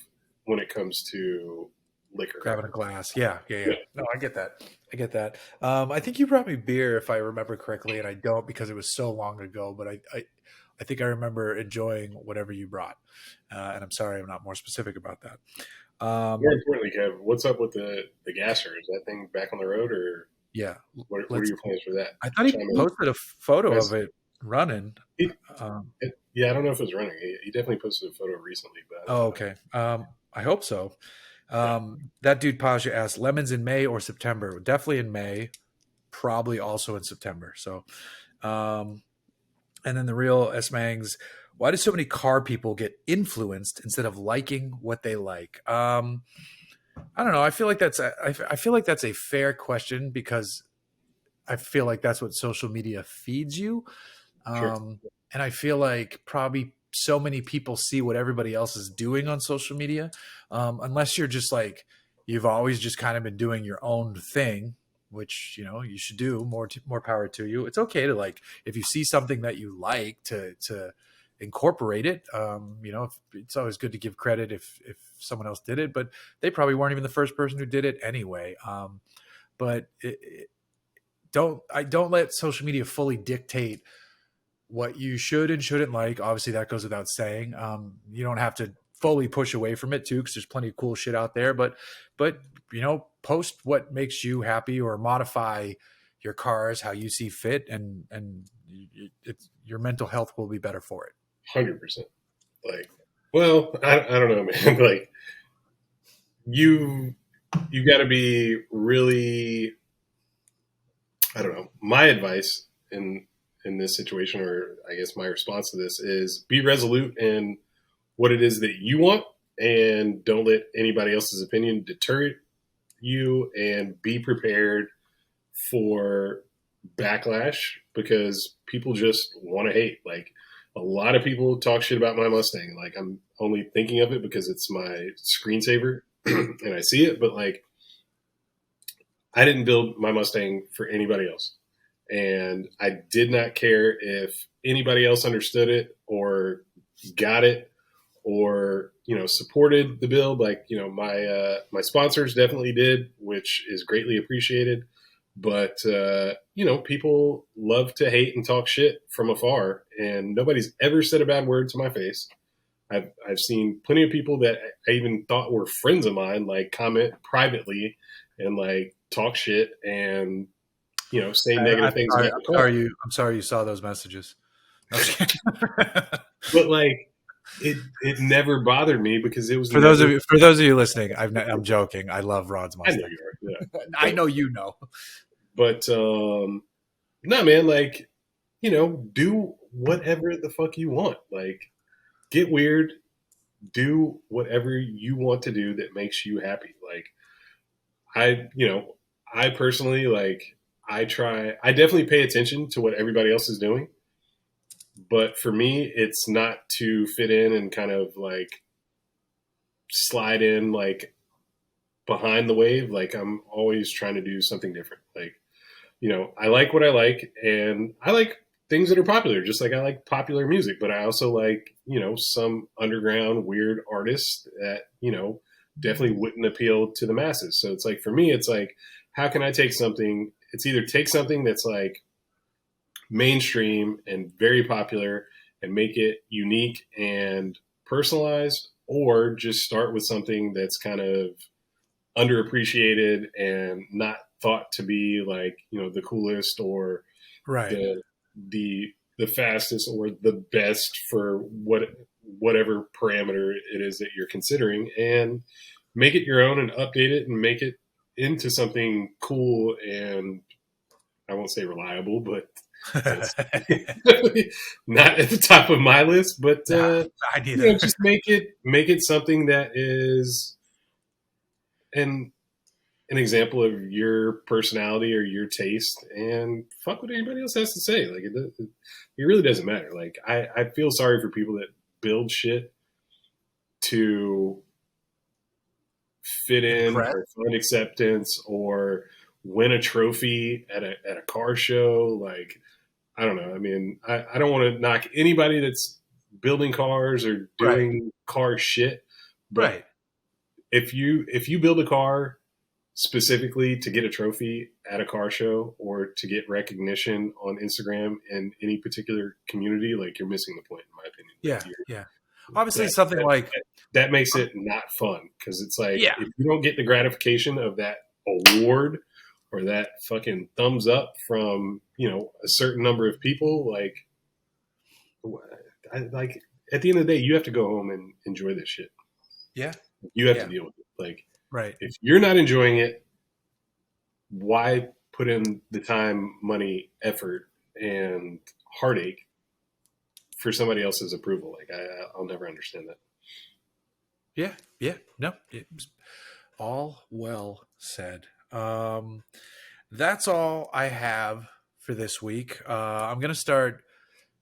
Speaker 2: when it comes to liquor.
Speaker 1: Grabbing a glass. Yeah. Yeah. Yeah.
Speaker 2: Yeah.
Speaker 1: No, I get that. I get that. I think you brought me beer if I remember correctly, and I don't because it was so long ago. But I I think I remember enjoying whatever you brought. And I'm sorry I'm not more specific about that.
Speaker 2: More importantly, Kev, what's up with the gasser? Is that thing back on the road, or
Speaker 1: Yeah,
Speaker 2: what are
Speaker 1: let's.
Speaker 2: your plans for that?
Speaker 1: I thought he
Speaker 2: Chime in.
Speaker 1: posted a photo of
Speaker 2: As
Speaker 1: it running.
Speaker 2: he,
Speaker 1: Um,
Speaker 2: yeah, I don't know if it was running. He definitely posted a photo recently, but I
Speaker 1: oh,
Speaker 2: don't know.
Speaker 1: okay. I hope so.
Speaker 2: Yeah,
Speaker 1: That dude Pasha asked, lemons in May or September? Definitely in May, probably also in September. So, um, and then the real S Mangs, why do so many car people get influenced instead of liking what they like? I don't know. I feel like that's a fair question because I feel like that's what social media feeds you.
Speaker 2: sure,
Speaker 1: And I feel like probably so many people see what everybody else is doing on social media, unless you're just like you've always just kind of been doing your own thing, which you should do. More power to you. It's okay to like if you see something that you like to incorporate it. It's always good to give credit if someone else did it, but they probably weren't even the first person who did it anyway. But don't let social media fully dictate what you should and shouldn't like. Obviously, that goes without saying. You don't have to fully push away from it too, because there's plenty of cool shit out there. But post what makes you happy or modify your cars how you see fit, and your mental health will be better for it.
Speaker 2: 100%. Like, well, I don't know, man. Like, you you got to be really. I don't know. My advice in this situation, or I guess my response to this, is be resolute in what it is that you want, and don't let anybody else's opinion deter you, and be prepared for backlash, because people just want to hate. Like, a lot of people talk shit about my Mustang. Like, I'm only thinking of it because it's my screensaver and I see it, but like, I didn't build my Mustang for anybody else. And I did not care if anybody else understood it or got it, or supported the build. Like, my sponsors definitely did, which is greatly appreciated. But people love to hate and talk shit from afar, and nobody's ever said a bad word to my face. I've seen plenty of people that I even thought were friends of mine, like, comment privately and like talk shit and say
Speaker 1: I'm
Speaker 2: negative things
Speaker 1: sorry.
Speaker 2: about the car.
Speaker 1: I'm sorry you saw those messages.
Speaker 2: But like, it never bothered me because it was never.
Speaker 1: For those of you listening, I'm joking. I love Rod's
Speaker 2: I know
Speaker 1: Mustang.
Speaker 2: you are, yeah.
Speaker 1: I know you know.
Speaker 2: But no, man, like, do whatever the fuck you want. Like, get weird, do whatever you want to do that makes you happy. Like, I personally, like, I definitely pay attention to what everybody else is doing, but for me, it's not to fit in and kind of like slide in like behind the wave. Like, I'm always trying to do something different. Like, I like what I like, and I like things that are popular, just like I like popular music, but I also like, some underground weird artists that, definitely wouldn't appeal to the masses. So it's like, for me, it's like, how can I take something? It's either take something that's like mainstream and very popular and make it unique and personalized, or just start with something that's kind of underappreciated and not thought to be like, the coolest, or
Speaker 1: Right.
Speaker 2: the fastest, or the best for whatever parameter it is that you're considering, and make it your own and update it and make it into something cool. And I won't say reliable, but that's not at the top of my list. But
Speaker 1: Nah, I neither.
Speaker 2: just make it something that is an an example of your personality or your taste, and fuck what anybody else has to say. Like, it really doesn't matter. Like, I feel sorry for people that build shit to fit in
Speaker 1: Impressed.
Speaker 2: or find acceptance or win a trophy at a car show. Like, I don't know. I mean, I don't want to knock anybody that's building cars or
Speaker 1: Right.
Speaker 2: doing car shit, but
Speaker 1: Right.
Speaker 2: if you build a car specifically to get a trophy at a car show or to get recognition on Instagram in any particular community, like you're missing the point, in my opinion. Like
Speaker 1: Yeah, yeah. Obviously,
Speaker 2: that,
Speaker 1: something
Speaker 2: that,
Speaker 1: like
Speaker 2: that makes it not fun because it's like
Speaker 1: yeah,
Speaker 2: if you don't get the gratification of that award or that fucking thumbs up from a certain number of people, like at the end of the day, you have to go home and enjoy this shit.
Speaker 1: yeah,
Speaker 2: You have to
Speaker 1: yeah.
Speaker 2: deal with it. Like
Speaker 1: Right.
Speaker 2: if you're not enjoying it, why put in the time, money, effort, and heartache for somebody else's approval? Like I'll never understand that.
Speaker 1: Yeah, yeah. No, it's all well said. That's all I have for this week. I'm gonna start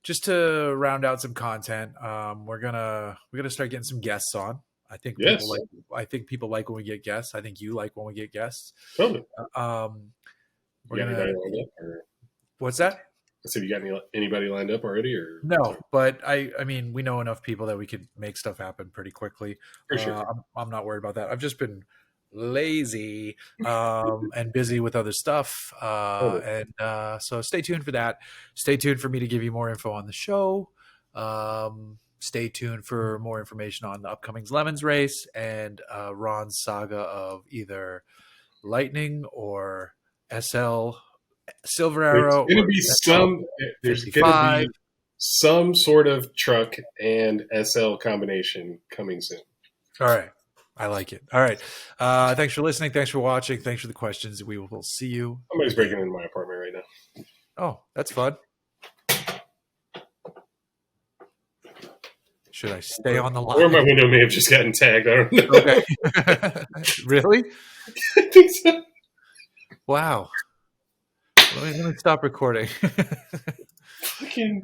Speaker 1: just to round out some content. We're gonna start getting some guests on. I think
Speaker 2: Yes,
Speaker 1: people like. I think people like when we get guests. I think you like when we get guests.
Speaker 2: totally.
Speaker 1: Um, we're
Speaker 2: You got
Speaker 1: gonna.
Speaker 2: anybody lined up? Or
Speaker 1: What's that?
Speaker 2: I said, you got anybody lined up already? Or
Speaker 1: No, but I mean, we know enough people that we could make stuff happen pretty quickly.
Speaker 2: for sure.
Speaker 1: I'm not worried about that. I've just been lazy and busy with other stuff,
Speaker 2: Totally.
Speaker 1: so stay tuned for that. Stay tuned for me to give you more info on the show. Stay tuned for more information on the upcoming Lemons race and Ron's saga of either Lightning or SL Silver
Speaker 2: There's
Speaker 1: Arrow
Speaker 2: gonna
Speaker 1: or
Speaker 2: be
Speaker 1: SL
Speaker 2: some. There's gonna
Speaker 1: 55.
Speaker 2: be some sort of truck and SL combination coming soon.
Speaker 1: All right. I like it. All right. Thanks for listening. Thanks for watching. Thanks for the questions. We will see you.
Speaker 2: Somebody's
Speaker 1: again.
Speaker 2: breaking into my apartment right now.
Speaker 1: Oh, that's fun. Should I stay on the
Speaker 2: Or my
Speaker 1: line?
Speaker 2: window may have just gotten tagged. I don't know.
Speaker 1: Okay. Really?
Speaker 2: I think so.
Speaker 1: Wow. Let me stop recording.
Speaker 2: Fucking.